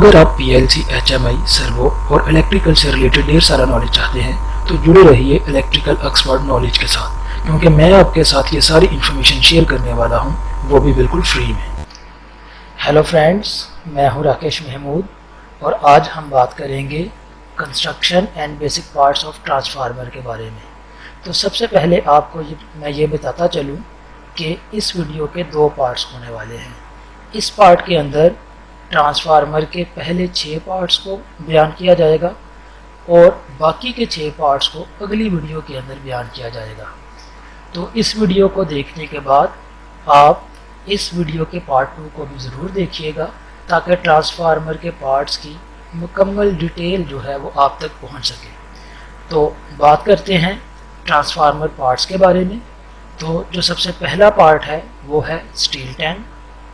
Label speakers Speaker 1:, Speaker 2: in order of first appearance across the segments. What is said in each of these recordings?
Speaker 1: अगर आप PLC, HMI, servo और इलेक्ट्रिकल से रिलेटेड ढेर सारा नॉलेज चाहते हैं तो जुड़े रहिए इलेक्ट्रिकल एक्सपर्ट नॉलेज के साथ, क्योंकि मैं आपके साथ ये सारी इन्फॉर्मेशन शेयर करने वाला हूँ, वो भी बिल्कुल फ्री में। हेलो फ्रेंड्स, मैं हूँ राकेश महमूद और आज हम बात करेंगे construction and basic parts of transformer के बारे में। तो सबसे पहले आपको मैं ये बताता चलूँ कि इस वीडियो के दो पार्ट्स होने वाले हैं। इस पार्ट के अंदर ट्रांसफार्मर के पहले 6 पार्ट्स को बयान किया जाएगा और बाकी के 6 पार्ट्स को अगली वीडियो के अंदर बयान किया जाएगा। तो इस वीडियो को देखने के बाद आप इस वीडियो के पार्ट 2 को भी ज़रूर देखिएगा ताकि ट्रांसफार्मर के पार्ट्स की मुकम्मल डिटेल जो है वो आप तक पहुंच सके। तो बात करते हैं ट्रांसफार्मर पार्ट्स के बारे में। तो जो सबसे पहला पार्ट है वो है स्टील टैंक,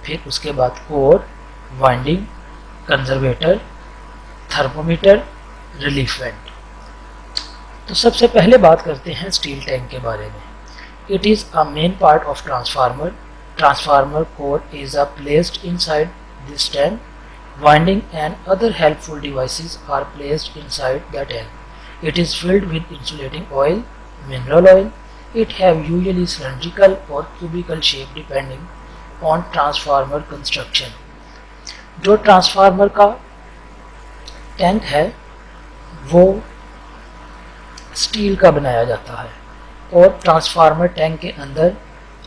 Speaker 1: फिर उसके बाद core, winding, conservator, thermometer, relief went. तो सबसे पहले बात करते हैं स्टील टैंक के बारे में। It is a main part of transformer. Transformer core is placed inside this tank. Winding and other helpful devices are placed inside the tank. It is filled with insulating oil, mineral oil. It have usually cylindrical or cubical shape depending on transformer construction. जो transformer का tank है वो steel का बनाया जाता है और transformer tank के अंदर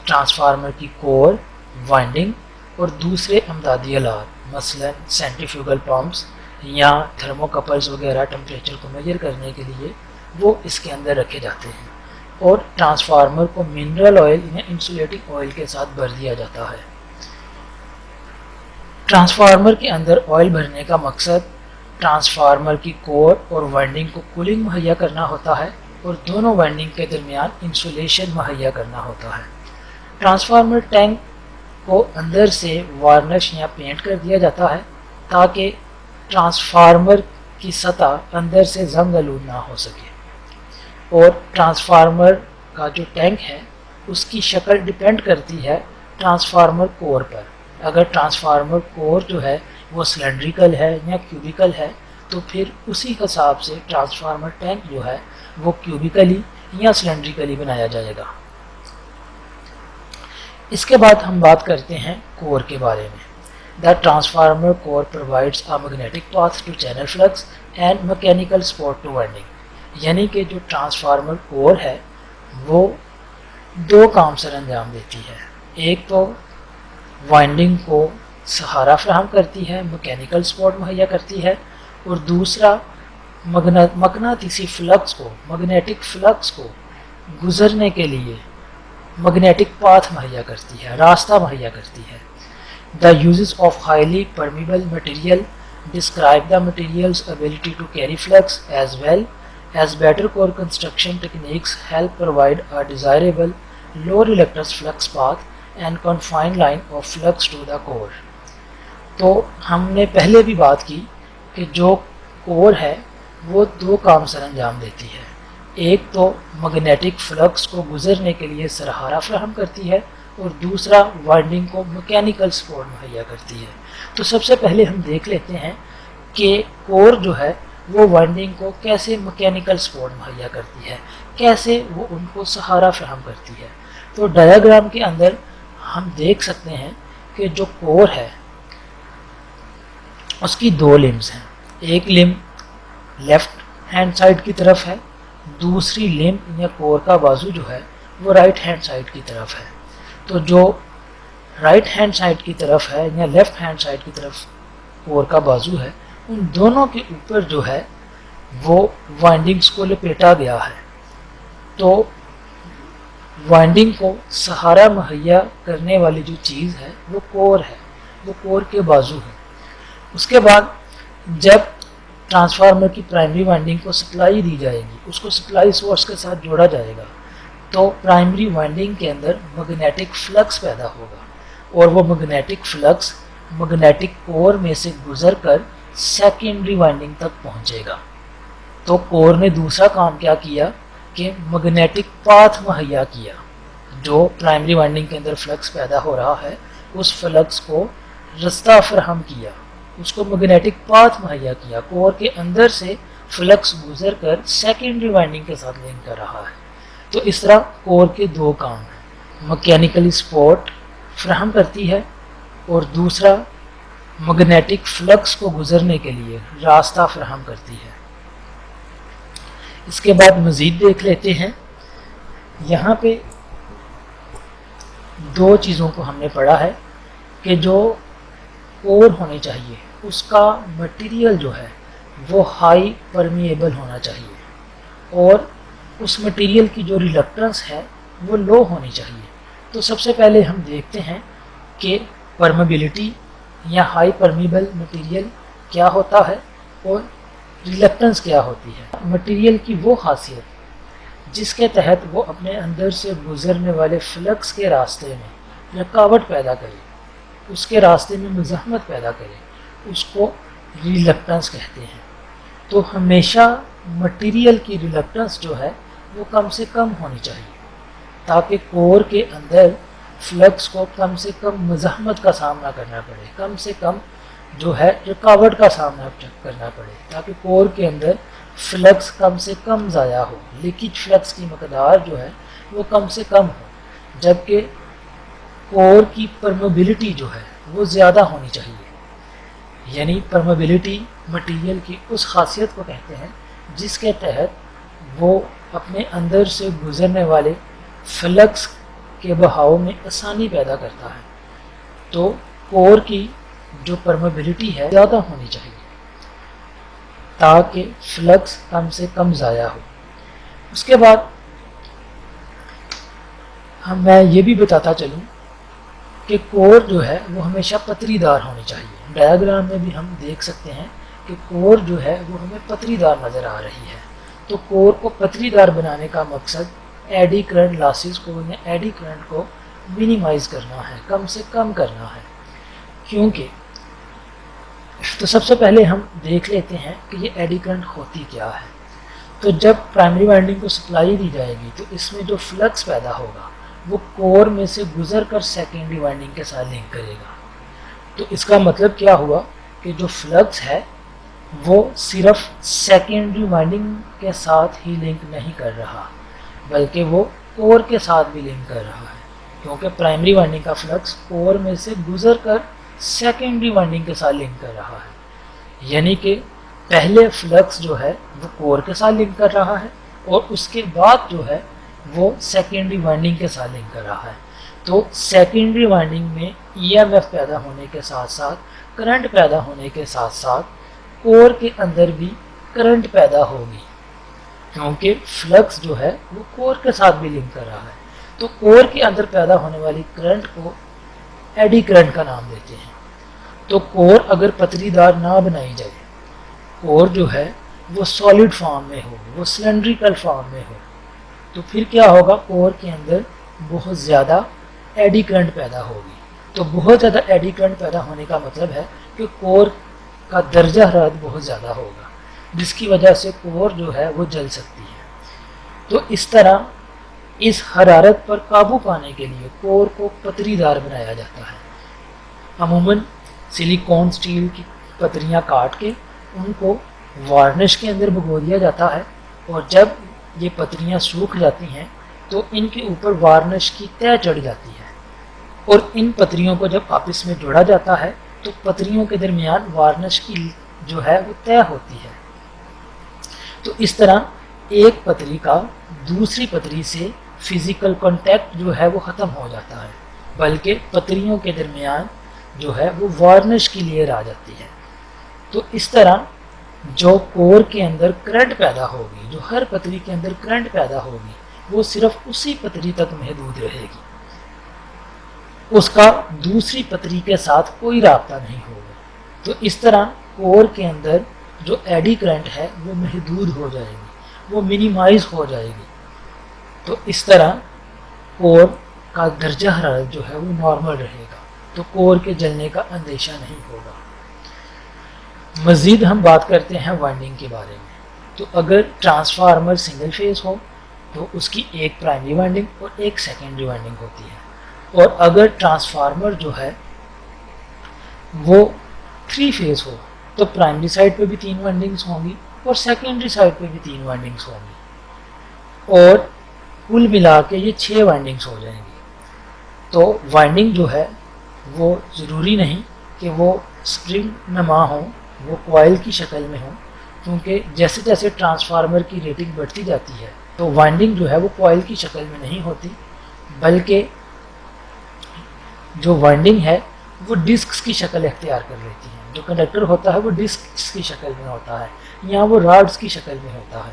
Speaker 1: ट्रांसफार्मर की कोर, वाइंडिंग और दूसरे अमदादी आलात मसलन सेंट्रीफ्यूगल पंप्स या थर्मोकपल्स वगैरह टेम्परेचर को मेजर करने के लिए वो इसके अंदर रखे जाते हैं और ट्रांसफार्मर को मिनरल ऑयल या इंसुलेटिंग ऑयल के साथ भर दिया जाता है। ट्रांसफार्मर के अंदर ऑयल भरने का मकसद ट्रांसफार्मर की कोर और वाइंडिंग को कूलिंग मुहैया करना होता है और दोनों वाइंडिंग के दरमियान इंसुलेशन मुहैया करना होता है। ट्रांसफार्मर टैंक को अंदर से वार्निश या पेंट कर दिया जाता है ताकि ट्रांसफार्मर की सतह अंदर से जंग आलूद ना हो सके। और ट्रांसफार्मर का जो टैंक है उसकी शक्ल डिपेंड करती है ट्रांसफार्मर कोर पर। अगर ट्रांसफार्मर कोर जो है वो सिलेंड्रिकल है या क्यूबिकल है तो फिर उसी हिसाब से ट्रांसफार्मर टैंक जो है वो क्यूबिकली या सिलेंड्रिकली बनाया जाएगा। इसके बाद हम बात करते हैं कोर के बारे में। The transformer core provides a magnetic path to channel flux and mechanical support to winding. यानी कि जो ट्रांसफार्मर कोर है वो 2 काम सर अंजाम देती है। एक तो वाइंडिंग को सहारा फ्राहम करती है, मैकेनिकल सपोर्ट मुहैया करती है, और दूसरा मकनातीसी फ्लक्स को, मैग्नेटिक फ्लक्स को गुजरने के लिए मैग्नेटिक पाथ मुहैया करती है, रास्ता मुहैया करती है। The uses of highly permeable material describe the material's ability to carry flux as well as better core construction techniques help provide a desirable low reluctance flux path and confined line of flux to the core. तो हमने पहले भी बात की कि जो core है वो 2 काम सर अंजाम देती है। एक तो मैग्नेटिक फ्लक्स को गुजरने के लिए सहारा फ्राहम करती है और दूसरा वाइंडिंग को मैकेनिकल सपोर्ट मुहैया करती है। तो सबसे पहले हम देख लेते हैं कि कोर जो है वो वाइंडिंग को कैसे मैकेनिकल सपोर्ट मुहैया करती है, कैसे वो उनको सहारा फ्राहम करती है। तो डायग्राम के अंदर हम देख सकते हैं कि जो कोर है उसकी 2 लिम्स हैं। एक लिम लेफ्ट हैंड साइड की तरफ है, दूसरी लिम्ब या कोर का बाजू जो है वो राइट हैंड साइड की तरफ है। तो जो राइट हैंड साइड की तरफ है या लेफ्ट हैंड साइड की तरफ कोर का बाजू है, उन दोनों के ऊपर जो है वो वाइंडिंग्स को लपेटा गया है। तो वाइंडिंग को सहारा मुहैया करने वाली जो चीज़ है वो कोर है, वो कोर के बाजू है। उसके बाद जब ट्रांसफार्मर की प्राइमरी वाइंडिंग को सप्लाई दी जाएगी, उसको सप्लाई सोर्स के साथ जोड़ा जाएगा, तो प्राइमरी वाइंडिंग के अंदर मैग्नेटिक फ्लक्स पैदा होगा और वो मैग्नेटिक फ्लक्स मैग्नेटिक कोर में से गुजरकर सेकेंडरी वाइंडिंग तक पहुंचेगा। तो कोर ने दूसरा काम क्या किया कि मैग्नेटिक पाथ मुहैया किया। जो प्राइमरी वाइंडिंग के अंदर फ्लक्स पैदा हो रहा है उस फ्लक्स को रास्ता फराहम किया, उसको मैग्नेटिक पाथ मुहैया किया, कोर के अंदर से फ्लक्स गुजर कर सेकेंडरी वाइंडिंग के साथ लिंक कर रहा है। तो इस तरह कोर के दो काम हैं, मैकेनिकली सपोर्ट फ्राहम करती है और दूसरा मैग्नेटिक फ्लक्स को गुजरने के लिए रास्ता फ्राहम करती है। इसके बाद मज़ीद देख लेते हैं। यहाँ पे दो चीज़ों को हमने पढ़ा है कि जो कोर होने चाहिए उसका मटेरियल जो है वो हाई परमिएबल होना चाहिए और उस मटेरियल की जो रिलक्टेंस है वो लो होनी चाहिए। तो सबसे पहले हम देखते हैं कि परमेबिलिटी या हाई परमिएबल मटेरियल क्या होता है और रिलक्टेंस क्या होती है। मटेरियल की वो खासियत जिसके तहत वो अपने अंदर से गुजरने वाले फ्लक्स के रास्ते में रुकावट पैदा करे, उसके रास्ते में मुज़ाहमत पैदा करे, उसको रिलक्टेंस कहते हैं। तो हमेशा मटेरियल की रिलक्टेंस जो है वो कम से कम होनी चाहिए ताकि कोर के अंदर फ्लक्स को कम से कम मुज़ाहमत का सामना करना पड़े, कम से कम जो है रुकावट का सामना करना पड़े, ताकि कोर के अंदर फ्लक्स कम से कम ज़ाया हो, लीकेज फ्लक्स की मकदार जो है वो कम से कम हो, जबकि कोर की परमेबिलिटी जो है वो ज़्यादा होनी चाहिए। यानी परमेबिलिटी मटेरियल की उस खासियत को कहते हैं जिसके तहत वो अपने अंदर से गुजरने वाले फ्लक्स के बहाव में आसानी पैदा करता है। तो कोर की जो परमेबिलिटी है ज़्यादा होनी चाहिए ताकि फ्लक्स कम से कम ज़ाया हो। उसके बाद मैं ये भी बताता चलूँ कि कोर जो है वो हमेशा पतरीदार होनी चाहिए। डायग्राम में भी हम देख सकते हैं कि कोर जो है वो हमें पतरीदार नज़र आ रही है। तो कोर को पतरीदार बनाने का मकसद एडी करंट लॉसेस को या एडी करंट को मिनिमाइज करना है, कम से कम करना है। क्योंकि तो सबसे पहले हम देख लेते हैं कि ये एडी करंट होती क्या है। तो जब प्राइमरी वाइंडिंग को सप्लाई दी जाएगी तो इसमें जो फ्लक्स पैदा होगा वो कोर में से गुजर कर सेकेंडरी वाइंडिंग के साथ लिंक करेगा। तो इसका मतलब क्या हुआ कि जो फ्लक्स है वो सिर्फ सेकेंडरी वाइंडिंग के साथ ही लिंक नहीं कर रहा बल्कि वो कोर के साथ भी लिंक कर रहा है, क्योंकि प्राइमरी वाइंडिंग का फ्लक्स कोर में से गुजर कर सेकेंडरी वाइंडिंग के साथ लिंक कर रहा है। यानी कि पहले फ्लक्स जो है वो कोर के साथ लिंक कर रहा है और उसके बाद जो है वो सेकेंडरी वाइंडिंग के साथ लिंक कर रहा है। तो सेकेंडरी वाइंडिंग में ईएमएफ पैदा होने के साथ साथ, करंट पैदा होने के साथ साथ कोर के अंदर भी करंट पैदा होगी, क्योंकि फ्लक्स जो है वो कोर के साथ भी लिंक कर रहा है। तो कोर के अंदर पैदा होने वाली करंट को एडी करंट का नाम देते हैं। तो कोर अगर पतरीदार ना बनाई जाए, कोर जो है वो सॉलिड फॉर्म में हो, वो सिलेंड्रिकल फॉर्म में हो, तो फिर क्या होगा, कोर के अंदर बहुत ज़्यादा एडी करंट पैदा होगी। तो बहुत ज़्यादा एडी करंट पैदा होने का मतलब है कि कोर का दर्जा हरारत बहुत ज़्यादा होगा, जिसकी वजह से कोर जो है वो जल सकती है। तो इस तरह इस हरारत पर काबू पाने के लिए कोर को पतरीदार बनाया जाता है। अमूमन सिलिकॉन स्टील की पतरियाँ काट के उनको वार्निश के अंदर भिगो दिया जाता है और जब ये पतरियाँ सूख जाती हैं तो इनके ऊपर वार्निश की तह चढ़ जाती है और इन पतरियों को जब आपस में जोड़ा जाता है तो पतरियों के दरमियान वार्निश की जो है वो तय होती है। तो इस तरह एक पतरी का दूसरी पतरी से फिज़िकल कांटेक्ट जो है वो ख़त्म हो जाता है, बल्कि पतरियों के दरमियान जो है वो वार्निश की लेयर आ जाती है। तो इस तरह जो कोर के अंदर करंट पैदा होगी, जो हर पतरी के अंदर करंट पैदा होगी, वो सिर्फ उसी पतरी तक महदूद रहेगी, उसका दूसरी पतरी के साथ कोई राब्ता नहीं होगा। तो इस तरह कोर के अंदर जो एडी करंट है वो महदूद हो जाएगी, वो मिनिमाइज हो जाएगी। तो इस तरह कोर का दर्जा हरारत जो है वो नॉर्मल रहेगा, तो कोर के जलने का अंदेशा नहीं होगा। मज़ीद हम बात करते हैं वाइंडिंग के बारे में। तो अगर ट्रांसफार्मर सिंगल फेज हो तो उसकी एक प्राइमरी वाइंडिंग और एक सेकेंडरी वाइंडिंग होती है, और अगर ट्रांसफार्मर जो है वो 3 फेज हो तो प्राइमरी साइड पे भी 3 वाइंडिंग्स होंगी और सेकेंडरी साइड पे भी 3 वाइंडिंग्स होंगी और कुल मिला के ये 6 वाइंडिंग्स हो जाएंगी। तो वाइंडिंग जो है वो ज़रूरी नहीं कि वो स्प्रिंग नमा हो, वो कॉइल की शक्ल में हो, क्योंकि जैसे जैसे ट्रांसफार्मर की रेटिंग बढ़ती जाती है तो वाइंडिंग जो है वो कॉइल की शक्ल में नहीं होती, बल्कि जो वाइंडिंग है वो डिस्क्स की शक्ल इख्तियार कर लेती है। जो कंडक्टर होता है वो डिस्क्स की शक्ल में होता है या वो रॉड्स की शक्ल में होता है।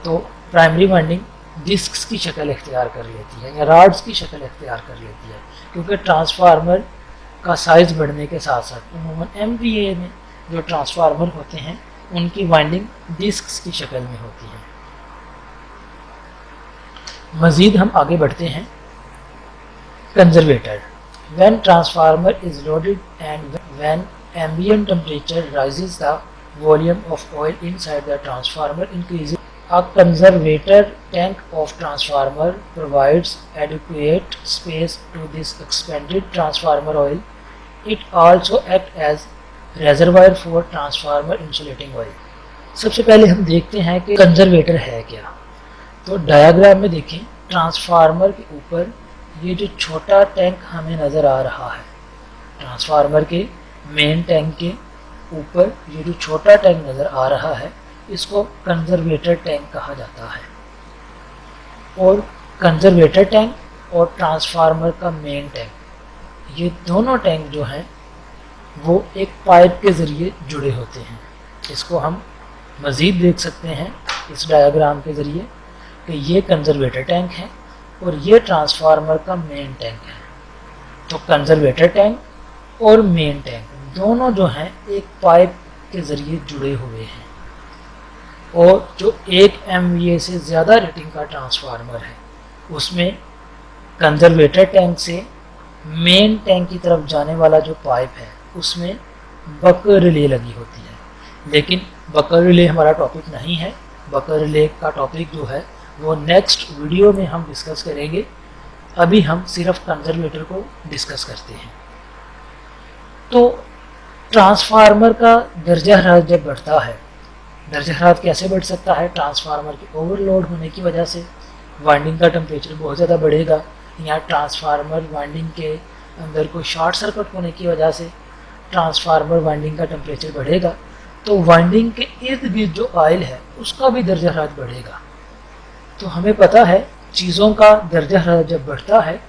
Speaker 1: तो प्राइमरी वाइंडिंग डिस्क्स की शक्ल इख्तियार कर लेती है या रॉड्स की शक्ल इख्तियार कर लेती है, क्योंकि ट्रांसफार्मर का साइज़ बढ़ने के साथ साथ उमूमन MVA में जो ट्रांसफार्मर होते हैं उनकी वाइंडिंग डिस्क्स की शक्ल में होती है। मज़ीद हम आगे बढ़ते हैं। Conservator, when transformer is loaded and when ambient temperature rises, the volume of oil inside the transformer increases. A conservator tank of transformer provides adequate space to this expanded transformer oil. It also acts as reservoir for transformer insulating oil. सबसे पहले हम देखते हैं कि conservator है क्या। तो diagram में देखें, ट्रांसफार्मर के ऊपर ये जो छोटा टैंक हमें नज़र आ रहा है, ट्रांसफार्मर के मेन टैंक के ऊपर ये जो छोटा टैंक नज़र आ रहा है इसको कंजर्वेटर टैंक कहा जाता है। और कंजर्वेटर टैंक और ट्रांसफार्मर का मेन टैंक, ये दोनों टैंक जो हैं वो एक पाइप के ज़रिए जुड़े होते हैं। इसको हम मज़ीद देख सकते हैं इस डायग्राम के ज़रिए कि ये कंजर्वेटर टैंक है और ये ट्रांसफार्मर का मेन टैंक है। तो कंजर्वेटर टैंक और मेन टैंक दोनों जो हैं एक पाइप के ज़रिए जुड़े हुए हैं। और जो 1 MVA से ज़्यादा रेटिंग का ट्रांसफार्मर है उसमें कंजर्वेटर टैंक से मेन टैंक की तरफ जाने वाला जो पाइप है उसमें बकर रिले लगी होती है। लेकिन बकर रिले हमारा टॉपिक नहीं है, बकर रिले का टॉपिक जो है वो नेक्स्ट वीडियो में हम डिस्कस करेंगे। अभी हम सिर्फ कंजर्वेटर को डिस्कस करते हैं। तो ट्रांसफार्मर का दर्जा हरारत जब बढ़ता है, दर्जा हरारत कैसे बढ़ सकता है? ट्रांसफार्मर के ओवरलोड होने की वजह से वाइंडिंग का टेम्परेचर बहुत ज़्यादा बढ़ेगा, या ट्रांसफार्मर वाइंडिंग के अंदर कोई शॉर्ट सर्किट होने की वजह से ट्रांसफार्मर वाइंडिंग का टेम्परेचर बढ़ेगा। तो वाइंडिंग के इर्द गिर्द जो ऑयल है उसका भी दर्जा हरारत बढ़ेगा। तो हमें पता है चीज़ों का दर्जा हरारत जब बढ़ता है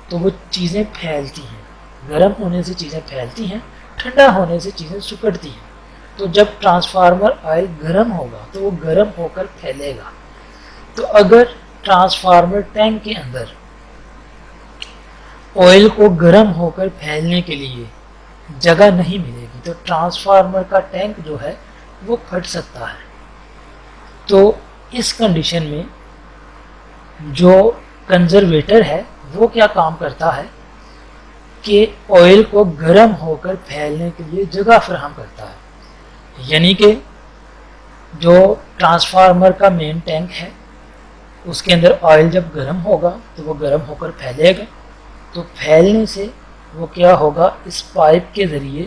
Speaker 1: तो वो चीज़ें फैलती हैं, गर्म होने से चीज़ें फैलती हैं, ठंडा होने से चीज़ें सिकुड़ती हैं। तो जब ट्रांसफार्मर ऑयल गर्म होगा तो वो गर्म होकर फैलेगा। तो अगर ट्रांसफार्मर टैंक के अंदर ऑयल को गर्म होकर फैलने के लिए जगह नहीं मिलेगी तो ट्रांसफार्मर का टैंक जो है वो फट सकता है। तो इस कंडीशन में जो कंजर्वेटर है वो क्या काम करता है कि ऑयल को गर्म होकर फैलने के लिए जगह फराहम करता है। यानी कि जो ट्रांसफार्मर का मेन टैंक है उसके अंदर ऑयल जब गर्म होगा तो वो गर्म होकर फैलेगा। तो फैलने से वो क्या होगा, इस पाइप के ज़रिए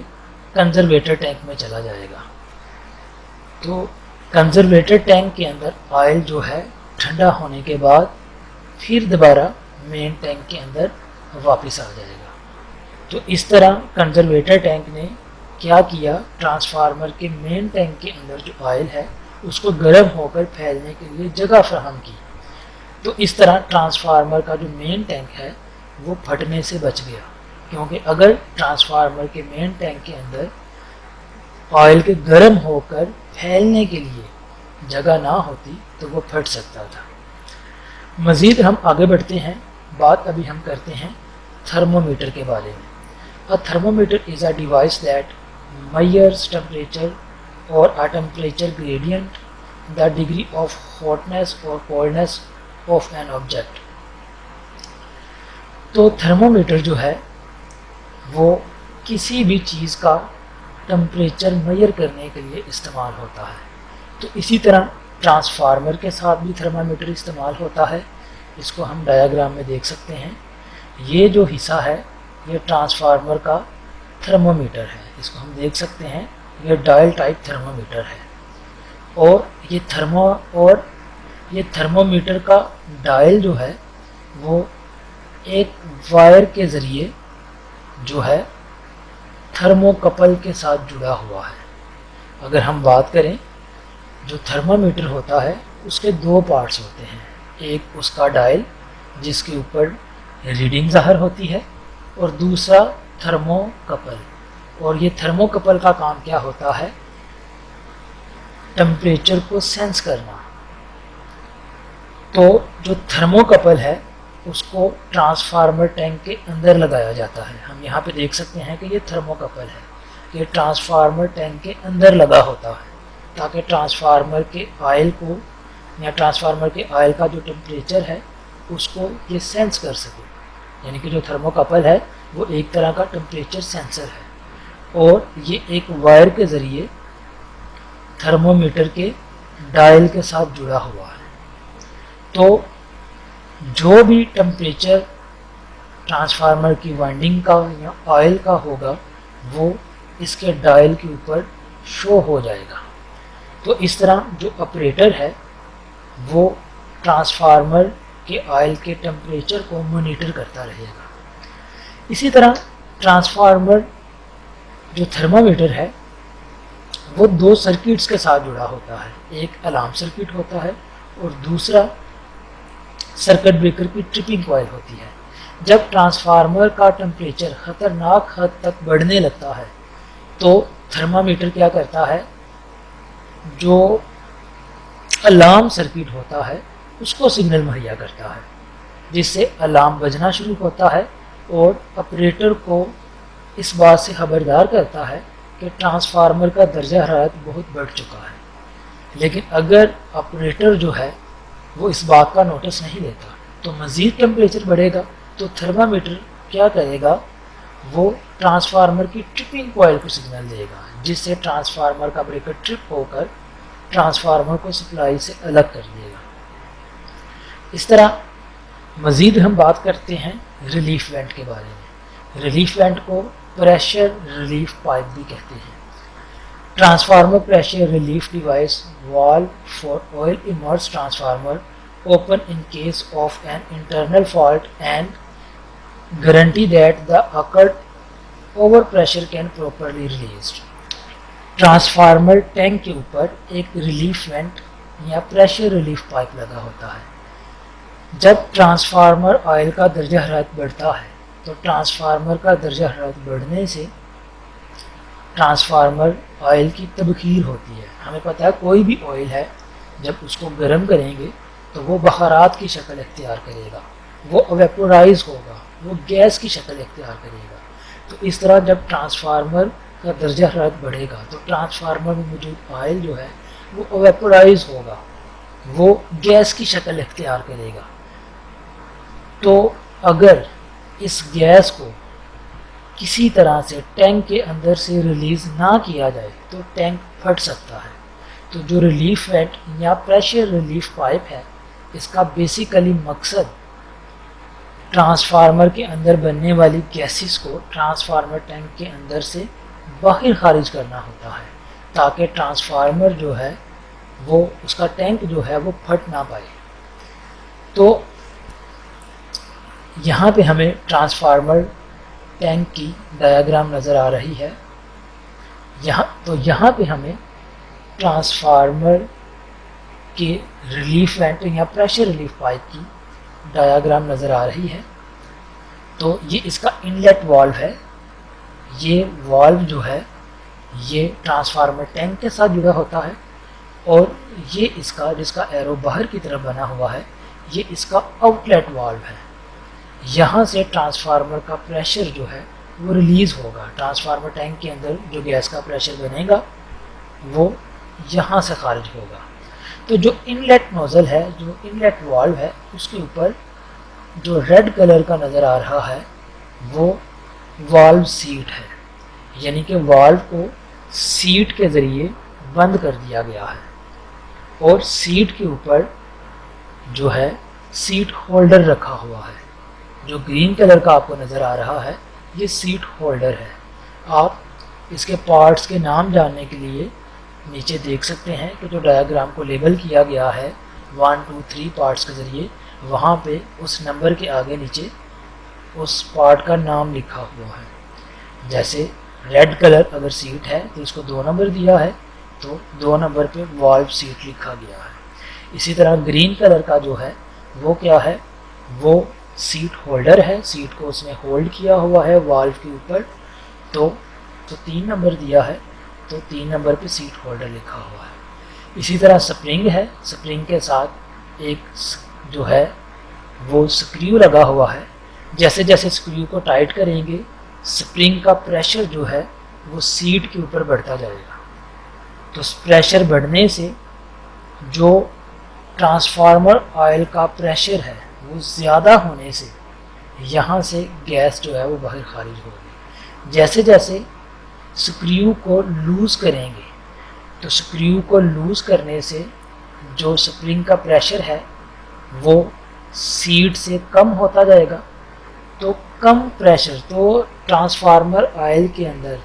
Speaker 1: कंजर्वेटर टैंक में चला जाएगा। तो कंजर्वेटर टैंक के अंदर ऑयल जो है ठंडा होने के बाद फिर दोबारा मेन टैंक के अंदर वापस आ जाएगा। तो इस तरह कंजर्वेटर टैंक ने क्या किया, ट्रांसफार्मर के मेन टैंक के अंदर जो ऑयल है उसको गर्म होकर फैलने के लिए जगह फराहम की। तो इस तरह ट्रांसफार्मर का जो मेन टैंक है वो फटने से बच गया, क्योंकि अगर ट्रांसफार्मर के मेन टैंक के अंदर ऑयल के गर्म होकर फैलने के लिए जगह ना होती तो वो फट सकता था। मज़ीद हम आगे बढ़ते हैं। बात अभी हम करते हैं थर्मोमीटर के बारे में। A thermometer is a device that measures temperature or a temperature gradient, the degree of hotness or coldness of an object। तो थर्मोमीटर जो है वो किसी भी चीज़ का टेम्परेचर मेजर करने के लिए इस्तेमाल होता है। तो इसी तरह ट्रांसफार्मर के साथ भी थर्मामीटर इस्तेमाल होता है। इसको हम डायग्राम में देख सकते हैं। ये जो हिस्सा है ये ट्रांसफार्मर का थर्मोमीटर है, इसको हम देख सकते हैं, ये डायल टाइप थर्मामीटर है। और ये थर्मामीटर का डायल जो है वो एक वायर के ज़रिए जो है थर्मोकपल के साथ जुड़ा हुआ है। अगर हम बात करें, जो थर्मामीटर होता है उसके दो पार्ट्स होते हैं, एक उसका डायल जिसके ऊपर रीडिंग ज़ाहिर होती है, और दूसरा थर्मोकपल। और ये थर्मोकपल का काम क्या होता है, टेम्परेचर को सेंस करना। तो जो थर्मोकपल है उसको ट्रांसफार्मर टैंक के अंदर लगाया जाता है। हम यहाँ पे देख सकते हैं कि ये थर्मोकपल है, ये ट्रांसफार्मर टैंक के अंदर लगा होता है ताकि ट्रांसफार्मर के ऑयल को या ट्रांसफार्मर के ऑयल का जो टेम्परेचर है उसको ये सेंस कर सके। यानी कि जो थर्मोकपल है वो एक तरह का टेम्परेचर सेंसर है, और ये एक वायर के ज़रिए थर्मोमीटर के डायल के साथ जुड़ा हुआ है। तो जो भी टेम्परेचर ट्रांसफार्मर की वाइंडिंग का या ऑयल का होगा वो इसके डायल के ऊपर शो हो जाएगा। तो इस तरह जो ऑपरेटर है वो ट्रांसफार्मर के ऑयल के टेम्परेचर को मॉनिटर करता रहेगा। इसी तरह ट्रांसफार्मर जो थर्मामीटर है वो दो सर्किट्स के साथ जुड़ा होता है, एक अलार्म सर्किट होता है और दूसरा सर्किट ब्रेकर की ट्रिपिंग कॉइल होती है। जब ट्रांसफार्मर का टेम्परेचर ख़तरनाक हद तक बढ़ने लगता है तो थर्मामीटर क्या करता है, जो अलार्म सर्किट होता है उसको सिग्नल मुहैया करता है, जिससे अलार्म बजना शुरू होता है और ऑपरेटर को इस बात से खबरदार करता है कि ट्रांसफार्मर का दर्जा हरारत बहुत बढ़ चुका है। लेकिन अगर ऑपरेटर जो है वो इस बात का नोटिस नहीं लेता तो मज़ीद टेम्परेचर बढ़ेगा। तो थर्मामीटर क्या करेगा, वो ट्रांसफार्मर की ट्रिपिंग कॉइल को सिग्नल देगा, जिससे ट्रांसफार्मर का ब्रेकर ट्रिप होकर ट्रांसफार्मर को सप्लाई से अलग कर देगा। इस तरह मज़ीद हम बात करते हैं रिलीफ वेंट के बारे में। रिलीफ वेंट को प्रेशर रिलीफ पाइप भी कहते हैं। Transformer pressure relief device valve for oil immersed transformer open in case of an internal fault and guarantee that the occurred overpressure can properly released। Transformer tank के ऊपर एक relief went या pressure relief pipe लगा होता है। जब transformer oil का दर्जा हरारत बढ़ता है तो ट्रांसफार्मर का दर्जा हरारत बढ़ने से ट्रांसफार्मर ऑयल की तबखीर होती है। हमें पता है कोई भी ऑयल है जब उसको गर्म करेंगे तो वो बखारात की शक्ल इख्तियार करेगा, वो वेपोराइज होगा, वो गैस की शक्ल इख्तियार करेगा। तो इस तरह जब ट्रांसफार्मर का दर्जा हरारत बढ़ेगा तो ट्रांसफार्मर में मौजूद ऑयल जो है वो वेपोराइज होगा, वो गैस की शक्ल इख्तियार करेगा। तो अगर इस गैस को किसी तरह से टैंक के अंदर से रिलीज़ ना किया जाए तो टैंक फट सकता है। तो जो रिलीफ वेंट या प्रेशर रिलीफ पाइप है इसका बेसिकली मकसद ट्रांसफार्मर के अंदर बनने वाली गैसेस को ट्रांसफार्मर टैंक के अंदर से बाहर खारिज करना होता है, ताकि ट्रांसफार्मर जो है वो उसका टैंक जो है वो फट ना पाए। तो यहाँ पे हमें ट्रांसफार्मर टैंक की डायग्राम नज़र आ रही है। यहाँ पे हमें ट्रांसफार्मर के रिलीफ वेंट या प्रेशर रिलीफ पाइप की डायग्राम नज़र आ रही है। तो ये इसका इनलेट वाल्व है। ये वाल्व जो है ये ट्रांसफार्मर टैंक के साथ जुड़ा होता है, और ये इसका जिसका एरो बाहर की तरफ बना हुआ है ये इसका आउटलेट वाल्व है। यहाँ से ट्रांसफार्मर का प्रेशर जो है वो रिलीज़ होगा। ट्रांसफार्मर टैंक के अंदर जो गैस का प्रेशर बनेगा वो यहाँ से खारिज होगा। तो जो इनलेट नोज़ल है, जो इनलेट वाल्व है, उसके ऊपर जो रेड कलर का नज़र आ रहा है वो वाल्व सीट है, यानी कि वाल्व को सीट के ज़रिए बंद कर दिया गया है, और सीट के ऊपर जो है सीट होल्डर रखा हुआ है। जो ग्रीन कलर का आपको नज़र आ रहा है ये सीट होल्डर है। आप इसके पार्ट्स के नाम जानने के लिए नीचे देख सकते हैं कि जो डायग्राम को लेबल किया गया है 1 2 3 पार्ट्स के ज़रिए, वहाँ पे उस नंबर के आगे नीचे उस पार्ट का नाम लिखा हुआ है। जैसे रेड कलर अगर सीट है तो इसको 2 नंबर दिया है, तो 2 नंबर पे वाल्व सीट लिखा गया है। इसी तरह ग्रीन कलर का जो है वो क्या है, वो सीट होल्डर है, सीट को उसने होल्ड किया हुआ है वाल्व के ऊपर, तो 3 नंबर दिया है, तो 3 नंबर पे सीट होल्डर लिखा हुआ है। इसी तरह स्प्रिंग है, स्प्रिंग के साथ एक जो है वो स्क्रू लगा हुआ है। जैसे जैसे स्क्रू को टाइट करेंगे स्प्रिंग का प्रेशर जो है वो सीट के ऊपर बढ़ता जाएगा। तो प्रेशर बढ़ने से जो ट्रांसफार्मर ऑयल का प्रेशर है वो ज़्यादा होने से यहाँ से गैस जो है वो बाहर खारिज होगी। जैसे जैसे स्क्रू को लूज़ करेंगे तो स्क्रू को लूज़ करने से जो स्प्रिंग का प्रेशर है वो सीट से कम होता जाएगा। तो कम प्रेशर, तो ट्रांसफार्मर ऑयल के अंदर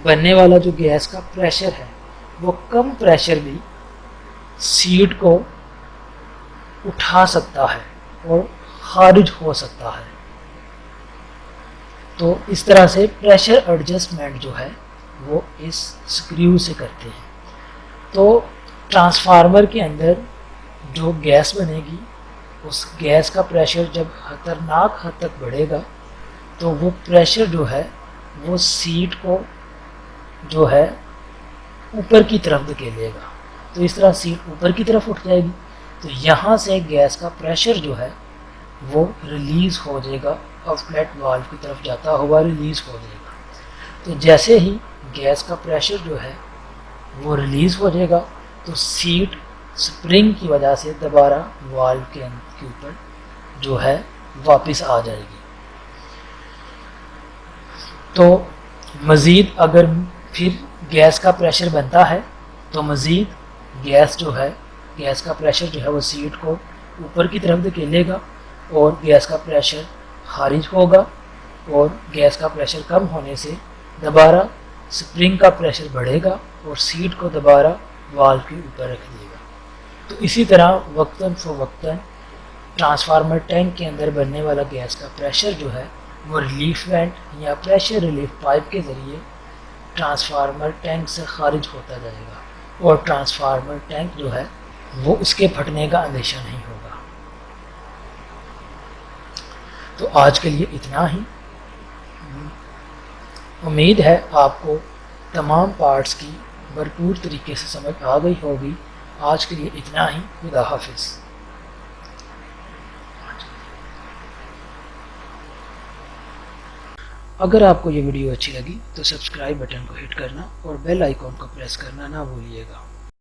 Speaker 1: बनने वाला जो गैस का प्रेशर है वो कम प्रेशर भी सीट को उठा सकता है और खारिज हो सकता है। तो इस तरह से प्रेशर एडजस्टमेंट जो है वो इस स्क्रू से करते हैं। तो ट्रांसफार्मर के अंदर जो गैस बनेगी उस गैस का प्रेशर जब खतरनाक हद तक बढ़ेगा तो वो प्रेशर जो है वो सीट को जो है ऊपर की तरफ धकेलेगा। तो इस तरह सीट ऊपर की तरफ उठ जाएगी, तो यहाँ से गैस का प्रेशर जो है वो रिलीज़ हो जाएगा, आउटलेट वाल्व की तरफ जाता हुआ रिलीज़ हो जाएगा। तो जैसे ही गैस का प्रेशर जो है वो रिलीज़ हो जाएगा तो सीट स्प्रिंग की वजह से दोबारा वाल्व के ऊपर जो है वापस आ जाएगी। तो मज़ीद अगर फिर गैस का प्रेशर बनता है तो मज़ीद गैस जो है, गैस का प्रेशर जो है वो सीट को ऊपर की तरफ धकेलेगा और गैस का प्रेशर खारिज होगा, और गैस का प्रेशर कम होने से दोबारा स्प्रिंग का प्रेशर बढ़ेगा और सीट को दोबारा वाल्व के ऊपर रख देगा। तो इसी तरह वक्तन फ़वक्तन ट्रांसफार्मर टैंक के अंदर बनने वाला गैस का प्रेशर जो है वो रिलीफ वेंट या प्रेशर रिलीफ पाइप के ज़रिए ट्रांसफार्मर टैंक से खारिज होता जाएगा और ट्रांसफार्मर टैंक जो है वो उसके फटने का अंदेशा नहीं होगा। तो आज के लिए इतना ही। उम्मीद है आपको तमाम पार्ट्स की भरपूर तरीके से समझ आ गई होगी। आज के लिए इतना ही। खुदा हाफिज़। अगर आपको ये वीडियो अच्छी लगी तो सब्सक्राइब बटन को हिट करना और बेल आइकॉन को प्रेस करना ना भूलिएगा।